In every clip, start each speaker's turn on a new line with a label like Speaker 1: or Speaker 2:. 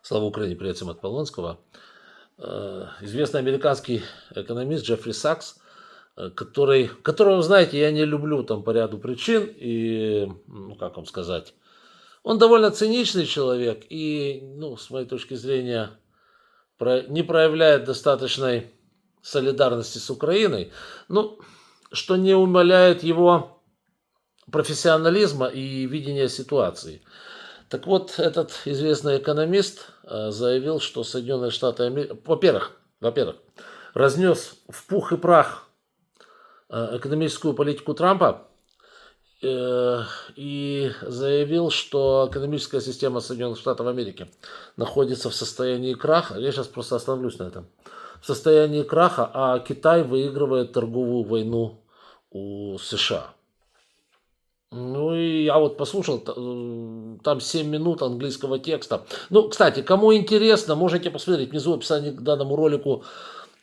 Speaker 1: Слава Украине, привет всем от Полонского. Известный американский экономист Джеффри Сакс, которого, знаете, я не люблю там по ряду причин, и, ну, как вам сказать, он довольно циничный человек и, ну, с моей точки зрения, не проявляет достаточной солидарности с Украиной, ну, что не умаляет его профессионализма и видения ситуации. Так вот, этот известный экономист заявил, что Соединенные Штаты Америки, во-первых, разнес в пух и прах экономическую политику Трампа и заявил, что экономическая система Соединенных Штатов Америки находится в состоянии краха. Я сейчас просто остановлюсь на этом. В состоянии краха, а Китай выигрывает торговую войну у США. Ну и я вот послушал, там 7 минут английского текста. Ну, кстати, кому интересно, можете посмотреть. Внизу в описании к данному ролику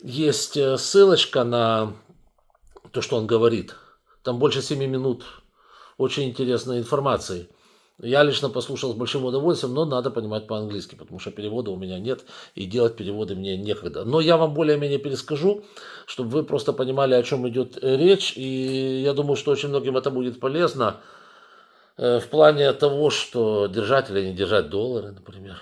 Speaker 1: есть ссылочка на то, что он говорит. Там больше 7 минут очень интересной информации. Я лично послушал с большим удовольствием, но надо понимать по-английски, потому что перевода у меня нет, и делать переводы мне некогда. Но я вам более-менее перескажу, чтобы вы просто понимали, о чем идет речь, и я думаю, что очень многим это будет полезно в плане того, что держать или не держать доллары, например,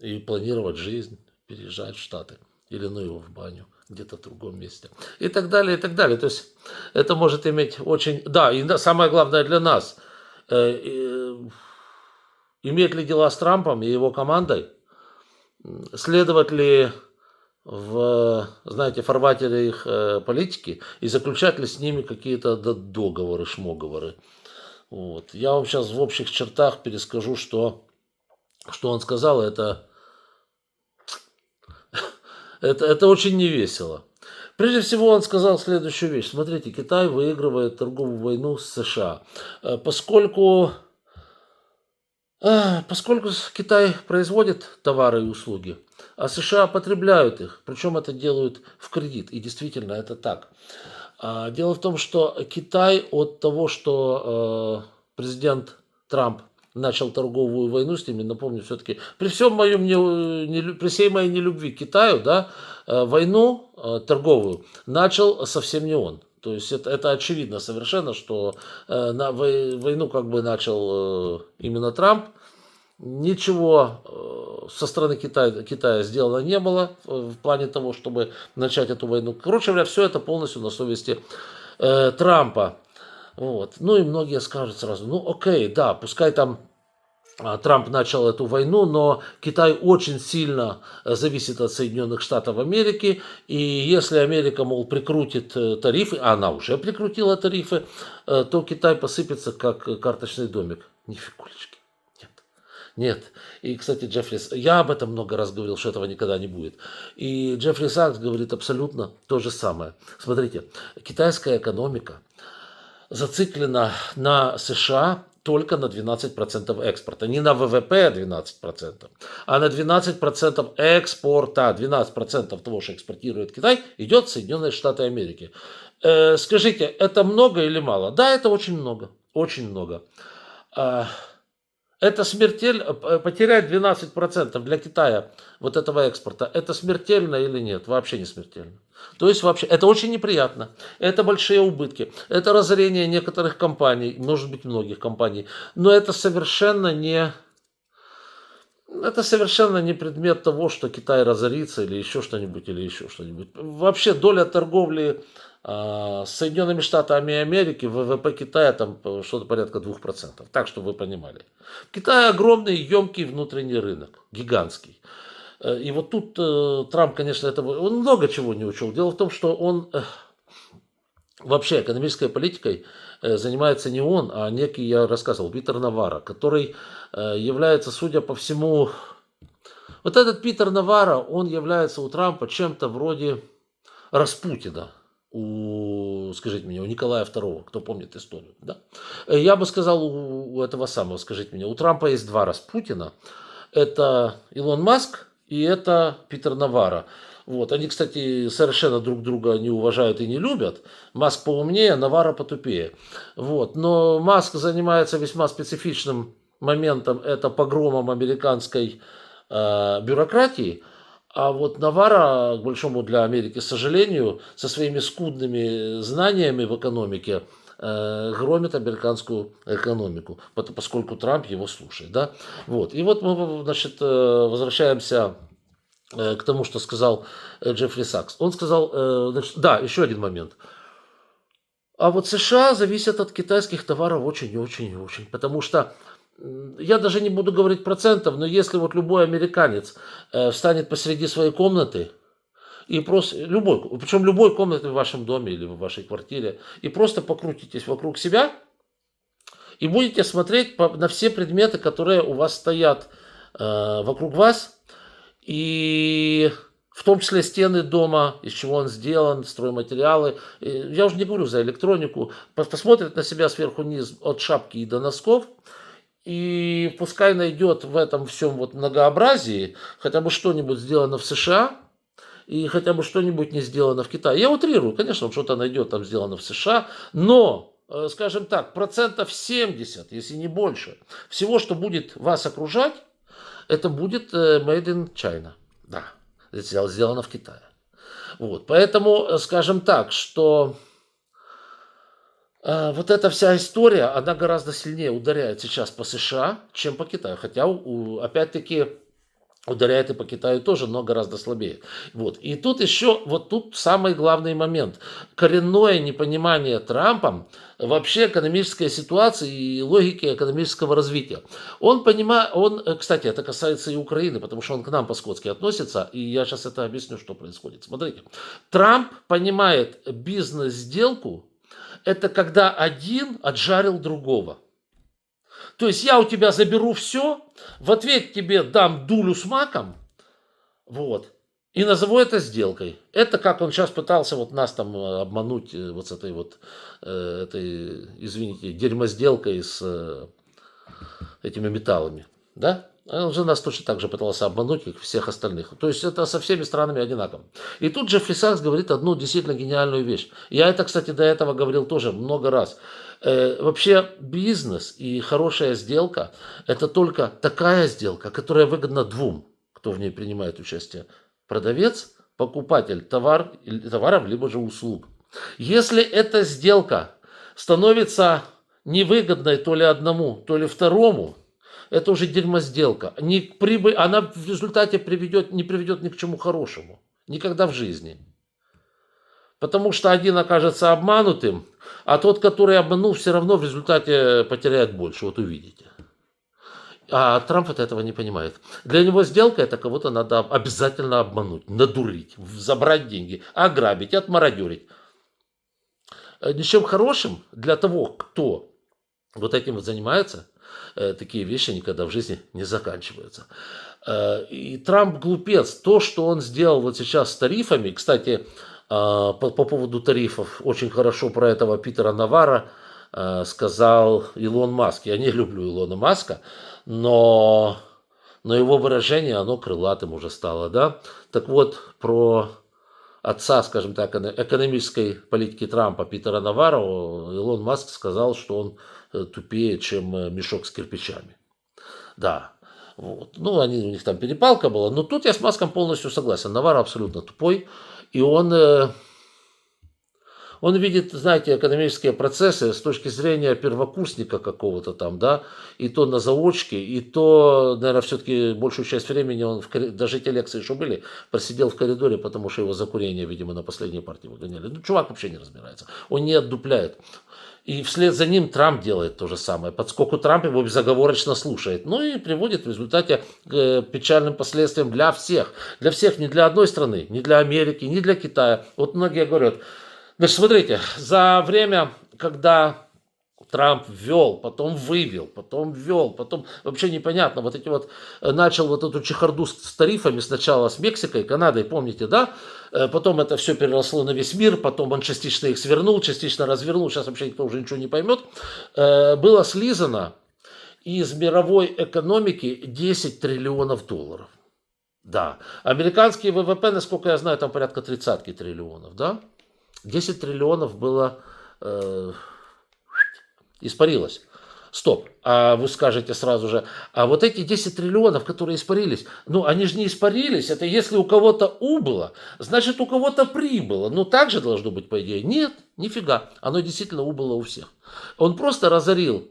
Speaker 1: и планировать жизнь, переезжать в Штаты, или ну его в баню, где-то в другом месте, и так далее, и так далее. То есть это может иметь очень... Да, и самое главное для нас – иметь ли дела с Трампом и его командой, следовать ли в, знаете, фарватере их политики и заключать ли с ними какие-то договоры, шмоговоры. Вот. Я вам сейчас в общих чертах перескажу, что он сказал. Это очень невесело. Прежде всего он сказал следующую вещь. Смотрите, Китай выигрывает торговую войну с США. Поскольку Китай производит товары и услуги, а США потребляют их, причем это делают в кредит, и действительно это так. Дело в том, что Китай от того, что президент Трамп начал торговую войну с ними, напомню, все-таки при всей моей нелюбви к Китаю, да, войну торговую начал совсем не он. То есть это очевидно совершенно, что войну как бы начал именно Трамп. Ничего со стороны Китая сделано не было в плане того, чтобы начать эту войну. Короче говоря, все это полностью на совести Трампа. Вот. Ну и многие скажут сразу, ну окей, да, пускай там Трамп начал эту войну, но Китай очень сильно зависит от Соединенных Штатов Америки, и если Америка, мол, прикрутит тарифы, а она уже прикрутила тарифы, то Китай посыпется как карточный домик. Нифигулечки. Нет. И, кстати, я об этом много раз говорил, что этого никогда не будет. И Джеффри Сакс говорит абсолютно то же самое. Смотрите, китайская экономика зациклена на США только на 12% экспорта. Не на ВВП 12%, а на 12% экспорта. 12% того, что экспортирует Китай, идет в Соединенные Штаты Америки. Скажите, это много или мало? Да, это очень много. Очень много. Это смертельно, потерять 12% для Китая вот этого экспорта, это смертельно или нет? Вообще не смертельно. То есть вообще, это очень неприятно, это большие убытки, это разорение некоторых компаний, может быть многих компаний, но это совершенно не предмет того, что Китай разорится или еще что-нибудь, Вообще доля торговли с Соединенными Штатами Америки в ВВП Китая там что-то порядка 2%. Так, чтобы вы понимали. В Китае огромный, емкий внутренний рынок, гигантский. И вот тут Трамп, конечно, он много чего не учел. Дело в том, что он вообще экономической политикой занимается не он, а некий, я рассказывал, Питер Наварро, который является, судя по всему... Вот этот Питер Наварро, он является у Трампа чем-то вроде Распутина. Скажите мне, у Николая II, кто помнит историю, да? Я бы сказал у этого самого, скажите мне, у Трампа есть два Распутина. Это Илон Маск и это Питер Наварро. Вот. Они, кстати, совершенно друг друга не уважают и не любят. Маск поумнее, Наварро потупее. Вот. Но Маск занимается весьма специфичным моментом, это погромом американской бюрократии, а вот Навара, к большому для Америки сожалению, со своими скудными знаниями в экономике громит американскую экономику, поскольку Трамп его слушает. Да? Вот. И вот мы, значит, возвращаемся к тому, что сказал Джеффри Сакс. Он сказал, значит, да, еще один момент. А вот США зависят от китайских товаров очень и очень и очень. Потому что я даже не буду говорить процентов, но если вот любой американец встанет посреди своей комнаты и просто любой, причем любой комнаты в вашем доме или в вашей квартире, и просто покрутитесь вокруг себя и будете смотреть на все предметы, которые у вас стоят вокруг вас, и в том числе стены дома, из чего он сделан, стройматериалы. Я уже не говорю за электронику. Посмотрит на себя сверху вниз от шапки и до носков. И пускай найдет в этом всем вот многообразии хотя бы что-нибудь сделано в США и хотя бы что-нибудь не сделано в Китае. Я утрирую, конечно, он что-то найдет там сделано в США, но, скажем так, 70%, если не больше, всего, что будет вас окружать, это будет made in China. Да, это сделано в Китае. Вот, поэтому, скажем так, что вот эта вся история, она гораздо сильнее ударяет сейчас по США, чем по Китаю. Хотя, опять-таки, ударяет и по Китаю тоже, но гораздо слабее. Вот. И тут еще, вот тут самый главный момент. Коренное непонимание Трампом вообще экономической ситуации и логики экономического развития. Кстати, это касается и Украины, потому что он к нам по-скотски относится, и я сейчас это объясню, что происходит. Смотрите, Трамп понимает бизнес-сделку, это когда один отжарил другого. То есть я у тебя заберу все, в ответ тебе дам дулю с маком, вот, и назову это сделкой. Это как он сейчас пытался вот нас там обмануть вот с этой вот, извините, дерьмосделкой с этими металлами, да? Он же нас точно так же пытался обмануть, как всех остальных. То есть это со всеми странами одинаково. И тут Джеффри Сакс говорит одну действительно гениальную вещь. Я это, кстати, до этого говорил тоже много раз. Вообще бизнес и хорошая сделка – это только такая сделка, которая выгодна двум, кто в ней принимает участие. Продавец, покупатель товаров, либо же услуг. Если эта сделка становится невыгодной то ли одному, то ли второму, это уже дерьмосделка. Она в результате не приведет ни к чему хорошему. Никогда в жизни. Потому что один окажется обманутым, а тот, который обманул, все равно в результате потеряет больше. Вот увидите. А Трамп этого не понимает. Для него сделка – это кого-то надо обязательно обмануть, надурить, забрать деньги, ограбить, отмародерить. Ничем хорошим для того, кто вот этим вот занимается, такие вещи никогда в жизни не заканчиваются. И Трамп глупец. То, что он сделал вот сейчас с тарифами, кстати, по поводу тарифов очень хорошо про этого Питера Навара сказал Илон Маск. Я не люблю Илона Маска, но его выражение, оно крылатым уже стало, да. Так вот, про отца, скажем так, экономической политики Трампа Питера Навара, Илон Маск сказал, что он тупее, чем мешок с кирпичами. Да. Вот. Ну, у них там перепалка была. Но тут я с Маском полностью согласен. Навара абсолютно тупой. И он видит, знаете, экономические процессы с точки зрения первокурсника какого-то там, да, и то на заочке, и то, наверное, все-таки большую часть времени он, даже те лекции, что были, просидел в коридоре, потому что его за курение, видимо, на последней партии выгоняли. Ну, чувак вообще не разбирается. Он не отдупляет. И вслед за ним Трамп делает то же самое. Подскоку Трамп его безоговорочно слушает. Ну и приводит в результате к печальным последствиям для всех. Для всех, не для одной страны, не для Америки, не для Китая. Вот многие говорят, значит, смотрите, за время, когда Трамп ввел, потом вывел, потом ввел, потом вообще непонятно, вот эти вот, начал вот эту чехарду с тарифами сначала с Мексикой, Канадой, помните, да? Потом это все переросло на весь мир, потом он частично их свернул, частично развернул, сейчас вообще никто уже ничего не поймет. Было слизано из мировой экономики 10 триллионов долларов. Да, американский ВВП, насколько я знаю, там порядка 30 триллионов, да? 10 триллионов было... испарилось. Стоп. А вы скажете сразу же, а вот эти 10 триллионов, которые испарились, ну они же не испарились, это если у кого-то убыло, значит у кого-то прибыло. Ну так же должно быть по идее. Нет, нифига. Оно действительно убыло у всех. Он просто разорил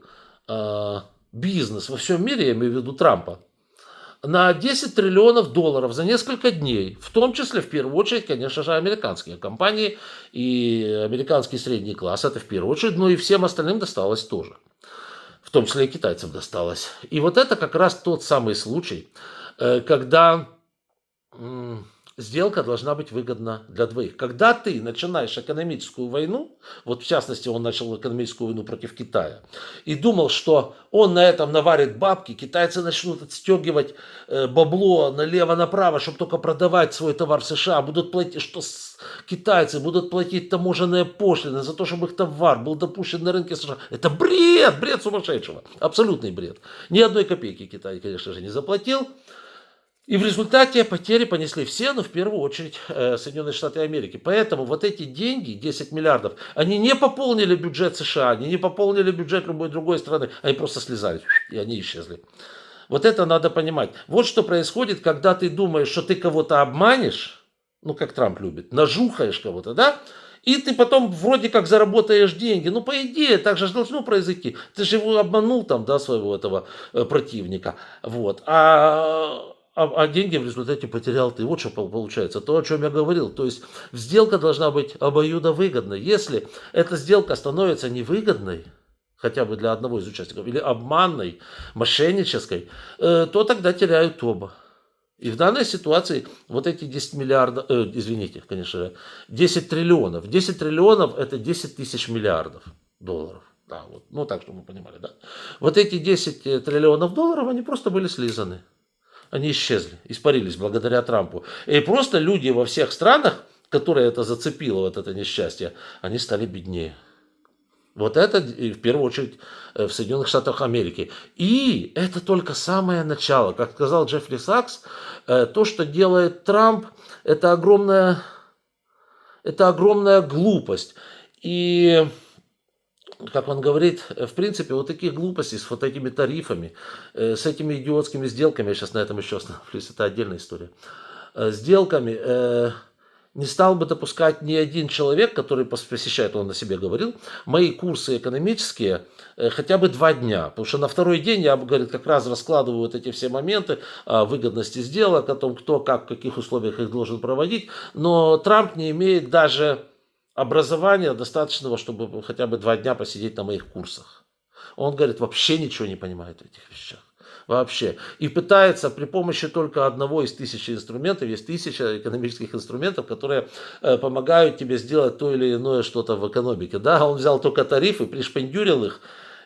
Speaker 1: бизнес во всем мире, я имею в виду Трампа, на 10 триллионов долларов за несколько дней. В том числе, в первую очередь, конечно же, американские компании и американский средний класс. Это в первую очередь, но и всем остальным досталось тоже. В том числе и китайцам досталось. И вот это как раз тот самый случай, когда сделка должна быть выгодна для двоих. Когда ты начинаешь экономическую войну, вот в частности он начал экономическую войну против Китая, и думал, что он на этом наварит бабки, китайцы начнут отстегивать бабло налево-направо, чтобы только продавать свой товар в США, будут платить, что китайцы будут платить таможенные пошлины за то, чтобы их товар был допущен на рынке США. Это бред, бред сумасшедшего, абсолютный бред. Ни одной копейки Китай, конечно же, не заплатил. И в результате потери понесли все, но в первую очередь Соединенные Штаты Америки. Поэтому вот эти деньги, 10 миллиардов, они не пополнили бюджет США, они не пополнили бюджет любой другой страны, они просто слезали, и они исчезли. Вот это надо понимать. Вот что происходит, когда ты думаешь, что ты кого-то обманешь, ну как Трамп любит, нажухаешь кого-то, да? И ты потом вроде как заработаешь деньги. Ну, по идее, так же должно произойти. Ты же его обманул там, да, своего этого противника. Вот. А деньги в результате потерял ты. Вот что получается. То, о чем я говорил. То есть сделка должна быть обоюдовыгодной. Если эта сделка становится невыгодной, хотя бы для одного из участников, или обманной, мошеннической, то тогда теряют оба. И в данной ситуации вот эти 10 миллиардов, извините, конечно, 10 триллионов. 10 триллионов это 10 тысяч миллиардов долларов. Да, вот, ну так, чтобы вы понимали, да. Вот эти 10 триллионов долларов, они просто были слизаны. Они исчезли, испарились благодаря Трампу. И просто люди во всех странах, которые это зацепило, вот это несчастье, они стали беднее. Вот это в первую очередь в Соединенных Штатах Америки. И это только самое начало. Как сказал Джеффри Сакс, то, что делает Трамп, это огромная глупость. И, как он говорит, в принципе, вот таких глупостей с вот этими тарифами, с этими идиотскими сделками, я сейчас на этом еще остановлюсь, это отдельная история, сделками не стал бы допускать ни один человек, который посещает, он о себе говорил, мои курсы экономические хотя бы 2 дня. Потому что на второй день я, говорит, как раз раскладываю вот эти все моменты о выгодности сделок, о том, кто как, в каких условиях их должен проводить. Но Трамп не имеет даже образования достаточного, чтобы хотя бы 2 дня посидеть на моих курсах. Он, говорит, вообще ничего не понимает в этих вещах. Вообще. И пытается при помощи только одного из 1000 инструментов, есть 1000 экономических инструментов, которые помогают тебе сделать то или иное что-то в экономике. Да, он взял только тарифы, пришпендюрил их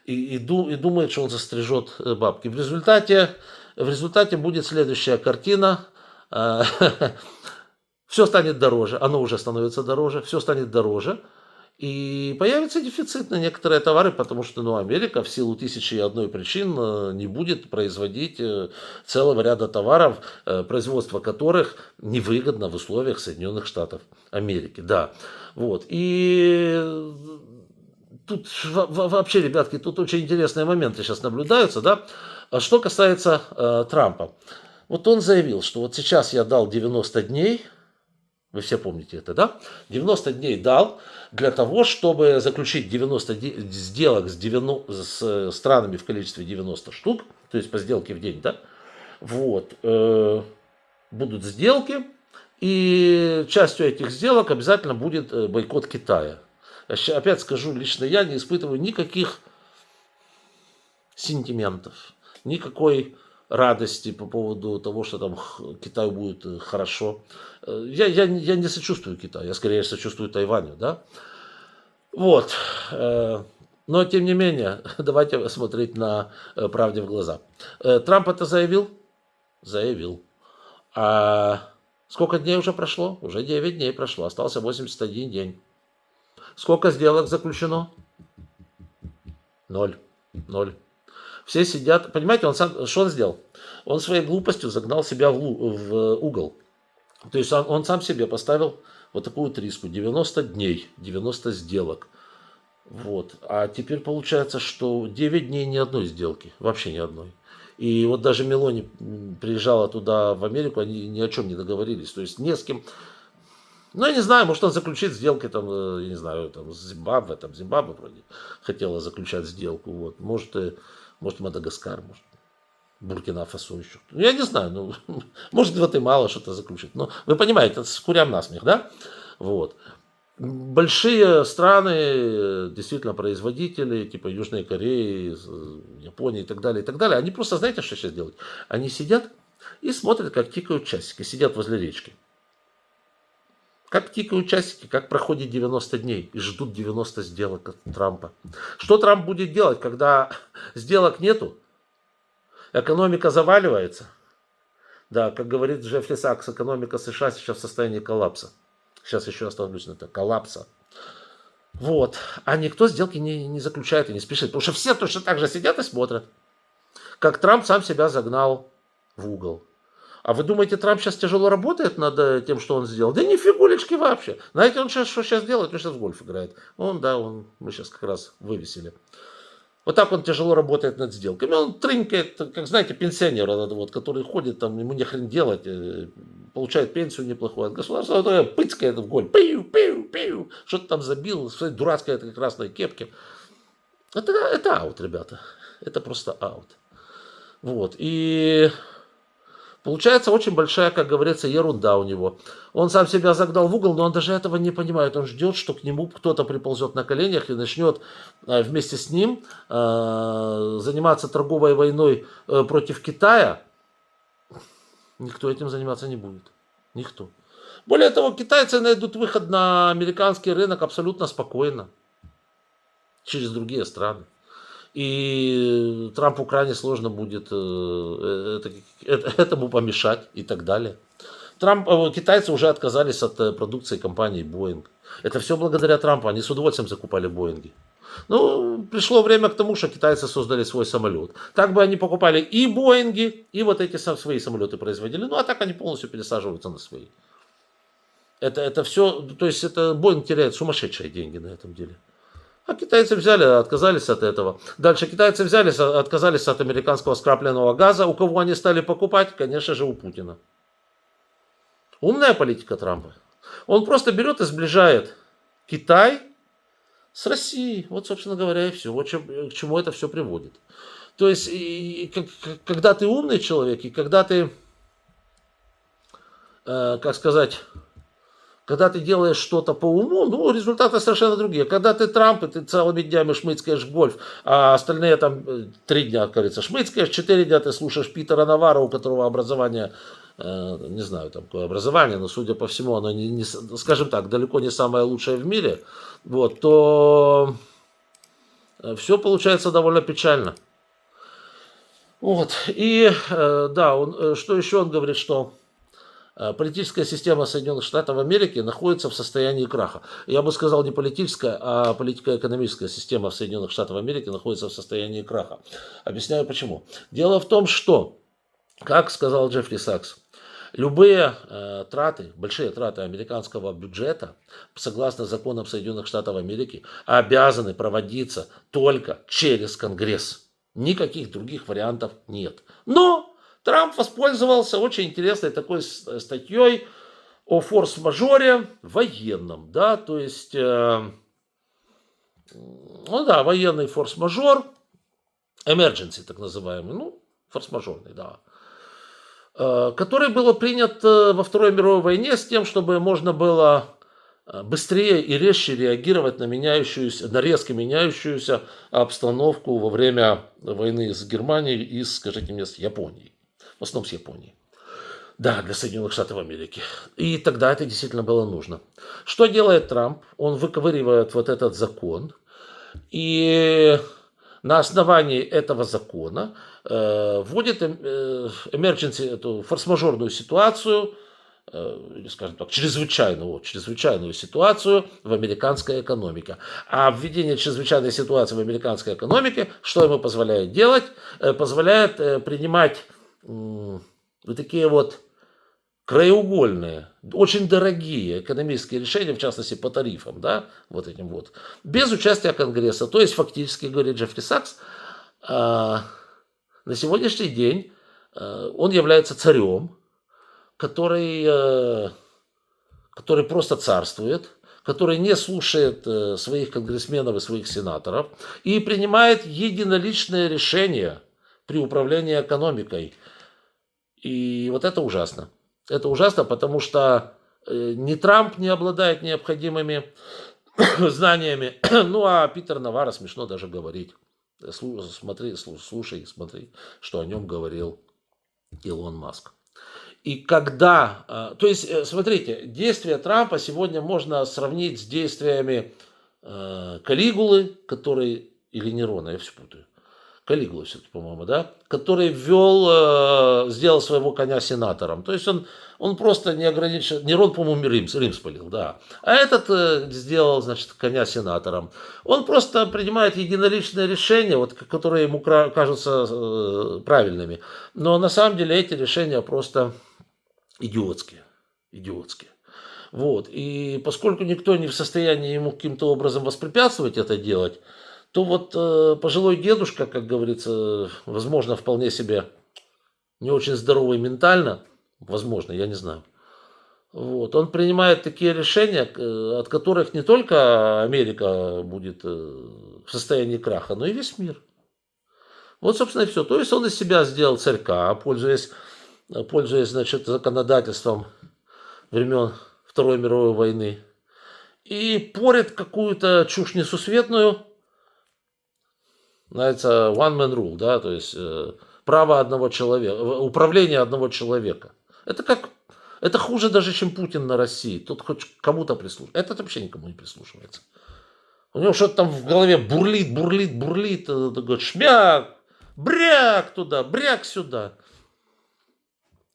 Speaker 1: и думает, что он застрижет бабки. В результате будет следующая картина. Все станет дороже, оно уже становится дороже, все станет дороже. И появится дефицит на некоторые товары, потому что Америка в силу 1001 причин не будет производить целого ряда товаров, производство которых невыгодно в условиях Соединенных Штатов Америки. Да. Вот. И тут вообще, ребятки, тут очень интересные моменты сейчас наблюдаются. Да? Что касается Трампа. Вот он заявил, что вот сейчас я дал 90 дней, вы все помните это, да? 90 дней дал для того, чтобы заключить 90 сделок с странами в количестве 90 штук, то есть по сделке в день, да? Вот. Будут сделки, и частью этих сделок обязательно будет бойкот Китая. Опять скажу, лично я не испытываю никаких сентиментов, никакой радости по поводу того, что там Китаю будет хорошо. Я не сочувствую Китаю, я скорее сочувствую Тайваню, да. Вот. Но, тем не менее, давайте смотреть на правде в глаза. Трамп это заявил? Заявил. А сколько дней уже прошло? Уже 9 дней прошло, остался 81 день. Сколько сделок заключено? 0. Все сидят, понимаете, что он сделал? Он своей глупостью загнал себя в угол. То есть он сам себе поставил вот такую риску. 90 дней, 90 сделок. Вот. А теперь получается, что 9 дней ни одной сделки, вообще ни одной. И вот даже Мелони приезжала туда, в Америку, они ни о чем не договорились. То есть не с кем. Ну, я не знаю, может, он заключит сделки, там, я не знаю, там, с Зимбабве, там, Зимбабве вроде хотела заключать сделку. Вот. Может, Мадагаскар, может, Буркина-Фасо еще. Ну, я не знаю, ну, может, Гватемала что-то заключит. Но вы понимаете, это с курям насмех, да? Вот. Большие страны, действительно производители, типа Южной Кореи, Японии и так далее, они просто, знаете, что сейчас делают? Они сидят и смотрят, как тикают часики, сидят возле речки. Как тикают часики, как проходит 90 дней и ждут 90 сделок от Трампа. Что Трамп будет делать, когда сделок нету, экономика заваливается? Да, как говорит Джеффри Сакс, экономика США сейчас в состоянии коллапса. Сейчас еще остановлюсь на это. Коллапса. Вот. А никто сделки не заключает и не спешит. Потому что все точно так же сидят и смотрят. Как Трамп сам себя загнал в угол. А вы думаете, Трамп сейчас тяжело работает над тем, что он сделал? Да ни фигулечки вообще. Знаете, он сейчас, что сейчас делает? Он сейчас в гольф играет. Мы сейчас как раз вывесили. Вот так он тяжело работает над сделками. Он трынкает, как, знаете, пенсионер, вот, который ходит, там, ему нехрен делать, получает пенсию неплохую от государства, а пыцкает в голь, пиу, что-то там забил, в своей дурацкой этой красной кепке. Это аут, ребята. Это просто аут. Вот. И получается очень большая, как говорится, ерунда у него. Он сам себя загнал в угол, но он даже этого не понимает. Он ждет, что к нему кто-то приползет на коленях и начнет вместе с ним заниматься торговой войной против Китая. Никто этим заниматься не будет. Никто. Более того, китайцы найдут выход на американский рынок абсолютно спокойно. Через другие страны. И Трампу крайне сложно будет этому помешать и так далее. Китайцы уже отказались от продукции компании Boeing. Это все благодаря Трампу. Они с удовольствием закупали Боинги. Ну, пришло время к тому, что китайцы создали свой самолет. Так бы они покупали и Боинги, и вот эти свои самолеты производили. Ну, а так они полностью пересаживаются на свои. Это все, то есть это Боинг теряет сумасшедшие деньги на этом деле. А китайцы взяли, отказались от этого. Дальше китайцы взяли, отказались от американского скрапленного газа. У кого они стали покупать? Конечно же, у Путина. Умная политика Трампа. Он просто берет и сближает Китай с Россией. Вот, собственно говоря, и все. Вот к чему это все приводит. То есть, когда ты умный человек, и когда ты, как сказать... Когда ты делаешь что-то по уму, ну, результаты совершенно другие. Когда ты Трамп, и ты целыми днями шмыцкаешь в гольф, а остальные там 3 дня, как говорится, шмыцкаешь, 4 дня ты слушаешь Питера Наварро, у которого образование, не знаю, там какое образование, но, судя по всему, оно, скажем так, далеко не самое лучшее в мире, вот, то все получается довольно печально. Вот, и да, что еще он говорит, что политическая система Соединенных Штатов Америки находится в состоянии краха. Я бы сказал, не политическая, а политико-экономическая система Соединенных Штатов Америки находится в состоянии краха. Объясняю почему. Дело в том, что, как сказал Джеффри Сакс, любые траты, большие траты американского бюджета, согласно законам Соединенных Штатов Америки, обязаны проводиться только через Конгресс. Никаких других вариантов нет. Но Трамп воспользовался очень интересной такой статьей о форс-мажоре военном, да, то есть, ну да, военный форс-мажор, emergency так называемый, ну, форс-мажорный, да, который был принят во Второй мировой войне с тем, чтобы можно было быстрее и резче реагировать на резко меняющуюся обстановку во время войны с Германией и, скажите мне, с Японией. В основном с Японией. Да, для Соединенных Штатов Америки. И тогда это действительно было нужно. Что делает Трамп? Он выковыривает вот этот закон. И на основании этого закона вводит emergency, эту форс-мажорную ситуацию, или, скажем так, чрезвычайную ситуацию в американской экономике. А введение чрезвычайной ситуации в американской экономике, что ему позволяет делать? Позволяет принимать вот такие вот краеугольные, очень дорогие экономические решения, в частности по тарифам, да, вот этим вот, без участия Конгресса. То есть фактически, говорит Джеффри Сакс, на сегодняшний день он является царем, который просто царствует, который не слушает своих конгрессменов и своих сенаторов и принимает единоличные решения при управлении экономикой. И вот это ужасно. Это ужасно, потому что ни Трамп не обладает необходимыми знаниями, ну а Питер Наварро смешно даже говорить. Слушай, смотри, что о нем говорил Илон Маск. И когда, то есть, смотрите, действия Трампа сегодня можно сравнить с действиями Калигулы, который, или Нерона, я все путаю, Калигула все-таки, по-моему, да, который сделал своего коня сенатором. То есть он просто не ограничен, Нерон, по-моему, Рим спалил, да. А этот сделал, значит, коня сенатором. Он просто принимает единоличные решения, вот, которые ему кажутся правильными. Но на самом деле эти решения просто идиотские. Идиотские. Вот. И поскольку никто не в состоянии ему каким-то образом воспрепятствовать это делать, то вот пожилой дедушка, как говорится, возможно, вполне себе не очень здоровый ментально, возможно, я не знаю. Вот. Он принимает такие решения, от которых не только Америка будет в состоянии краха, но и весь мир. Вот, собственно, и все. То есть он из себя сделал царька, пользуясь, значит, законодательством времен Второй мировой войны, и порит какую-то чушь несусветную, называется one man rule, да, то есть право одного человека, управление одного человека. Это хуже даже, чем Путин на России. Тут хоть кому-то прислушивается. Этот вообще никому не прислушивается. У него что-то там в голове бурлит. Такой шмяк, бряк туда, бряк сюда.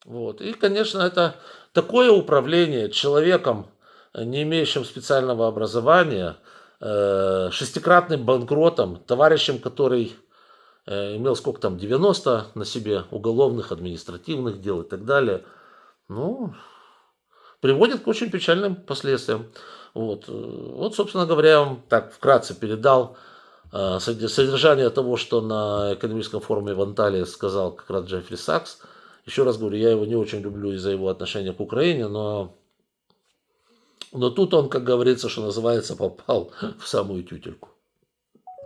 Speaker 1: Вот. И, конечно, это такое управление человеком, не имеющим специального образования, шестикратным банкротом, товарищем, который имел сколько там, 90 на себе уголовных, административных дел и так далее, ну, приводит к очень печальным последствиям. Вот, собственно говоря, я вам так вкратце передал содержание того, что на экономическом форуме в Анталии сказал как раз Джеффри Сакс. Еще раз говорю, я его не очень люблю из-за его отношения к Украине, но тут он, как говорится, что называется, попал в самую тютельку.